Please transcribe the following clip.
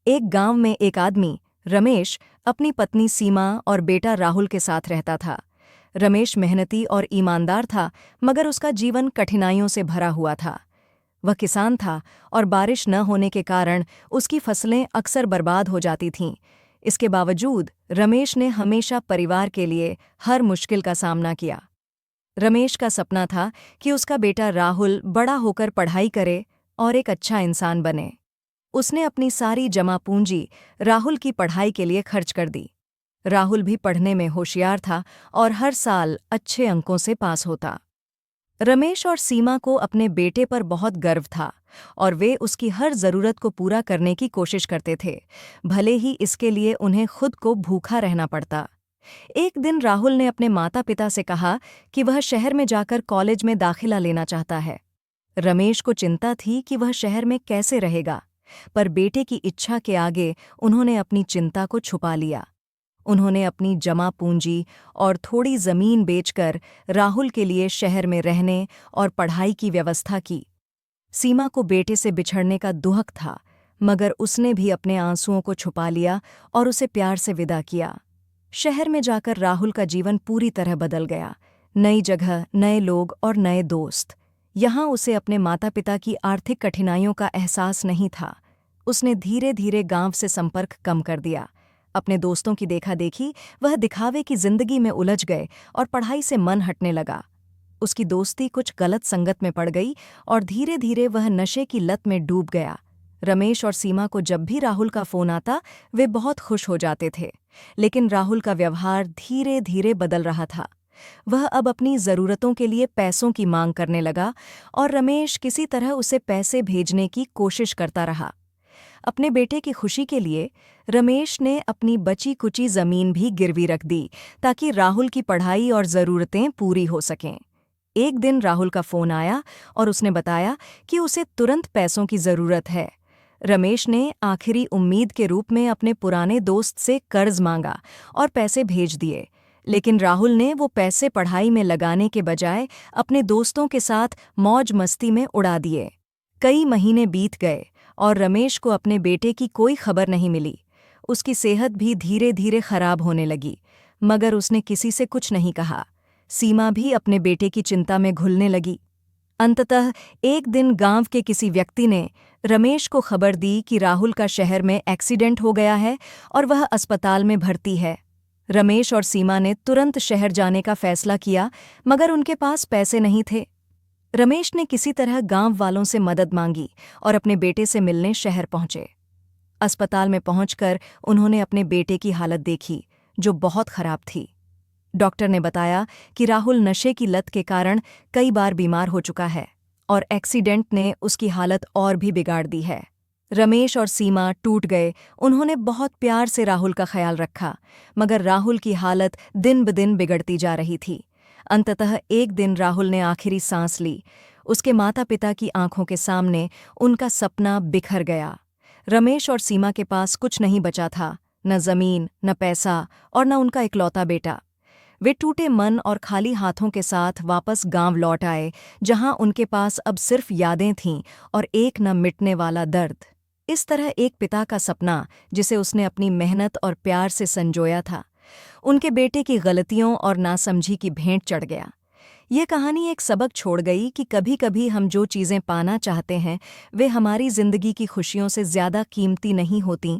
एक गांव में एक आदमी रमेश अपनी पत्नी सीमा और बेटा राहुल के साथ रहता था। रमेश मेहनती और ईमानदार था, मगर उसका जीवन कठिनाइयों से भरा हुआ था। वह किसान था और बारिश न होने के कारण उसकी फसलें अक्सर बर्बाद हो जाती थीं। इसके बावजूद रमेश ने हमेशा परिवार के लिए हर मुश्किल का सामना किया। रमेश का सपना था कि उसका बेटा राहुल बड़ा होकर पढ़ाई करे और एक अच्छा इंसान बने। उसने अपनी सारी जमा पूंजी राहुल की पढ़ाई के लिए खर्च कर दी। राहुल भी पढ़ने में होशियार था और हर साल अच्छे अंकों से पास होता। रमेश और सीमा को अपने बेटे पर बहुत गर्व था और वे उसकी हर जरूरत को पूरा करने की कोशिश करते थे, भले ही इसके लिए उन्हें खुद को भूखा रहना पड़ता। एक दिन राहुल ने अपने माता-पिता से कहा कि वह शहर में जाकर कॉलेज में दाखिला लेना चाहता है। रमेश को चिंता थी कि वह शहर में कैसे रहेगा, पर बेटे की इच्छा के आगे उन्होंने अपनी चिंता को छुपा लिया। उन्होंने अपनी जमा पूंजी और थोड़ी जमीन बेचकर राहुल के लिए शहर में रहने और पढ़ाई की व्यवस्था की। सीमा को बेटे से बिछड़ने का दुहक था, मगर उसने भी अपने आंसुओं को छुपा लिया और उसे प्यार से विदा किया। शहर में जाकर राहुल का जीवन पूरी तरह बदल गया। नई जगह, नए लोग और नए दोस्त। यहाँ उसे अपने माता-पिता की आर्थिक कठिनाइयों का एहसास नहीं था। उसने धीरे धीरे गांव से संपर्क कम कर दिया। अपने दोस्तों की देखा-देखी वह दिखावे की जिंदगी में उलझ गए और पढ़ाई से मन हटने लगा। उसकी दोस्ती कुछ गलत संगत में पड़ गई और धीरे धीरे वह नशे की लत में डूब गया। रमेश और सीमा को जब भी राहुल का फोन आता, वे बहुत खुश हो जाते थे, लेकिन राहुल का व्यवहार धीरे धीरे बदल रहा था। वह अब अपनी ज़रूरतों के लिए पैसों की मांग करने लगा और रमेश किसी तरह उसे पैसे भेजने की कोशिश करता रहा। अपने बेटे की खुशी के लिए रमेश ने अपनी बची-कुची ज़मीन भी गिरवी रख दी, ताकि राहुल की पढ़ाई और ज़रूरतें पूरी हो सकें। एक दिन राहुल का फ़ोन आया और उसने बताया कि उसे तुरंत पैसों की ज़रूरत है। रमेश ने आखिरी उम्मीद के रूप में अपने पुराने दोस्त से कर्ज मांगा और पैसे भेज दिए, लेकिन राहुल ने वो पैसे पढ़ाई में लगाने के बजाय अपने दोस्तों के साथ मौज-मस्ती में उड़ा दिए। कई महीने बीत गए और रमेश को अपने बेटे की कोई खबर नहीं मिली। उसकी सेहत भी धीरे धीरे खराब होने लगी, मगर उसने किसी से कुछ नहीं कहा। सीमा भी अपने बेटे की चिंता में घुलने लगी। अंततः एक दिन गांव के किसी व्यक्ति ने रमेश को खबर दी कि राहुल का शहर में एक्सीडेंट हो गया है और वह अस्पताल में भर्ती है। रमेश और सीमा ने तुरंत शहर जाने का फैसला किया, मगर उनके पास पैसे नहीं थे। रमेश ने किसी तरह गांव वालों से मदद मांगी और अपने बेटे से मिलने शहर पहुंचे। अस्पताल में पहुंचकर उन्होंने अपने बेटे की हालत देखी, जो बहुत खराब थी। डॉक्टर ने बताया कि राहुल नशे की लत के कारण कई बार बीमार हो चुका है और एक्सीडेंट ने उसकी हालत और भी बिगाड़ दी है। रमेश और सीमा टूट गए। उन्होंने बहुत प्यार से राहुल का ख्याल रखा, मगर राहुल की हालत दिन ब दिन बिगड़ती जा रही थी। अंततः एक दिन राहुल ने आखिरी सांस ली। उसके माता-पिता की आंखों के सामने उनका सपना बिखर गया। रमेश और सीमा के पास कुछ नहीं बचा था, न जमीन, न पैसा और न उनका इकलौता बेटा। वे टूटे मन और खाली हाथों के साथ वापस गांव लौट आए, जहां उनके पास अब सिर्फ यादें थीं और एक न मिटने वाला दर्द। इस तरह एक पिता का सपना, जिसे उसने अपनी मेहनत और प्यार से संजोया था, उनके बेटे की गलतियों और नासमझी की भेंट चढ़ गया। ये कहानी एक सबक छोड़ गई कि कभी-कभी हम जो चीज़ें पाना चाहते हैं, वे हमारी ज़िंदगी की खुशियों से ज़्यादा कीमती नहीं होतीं।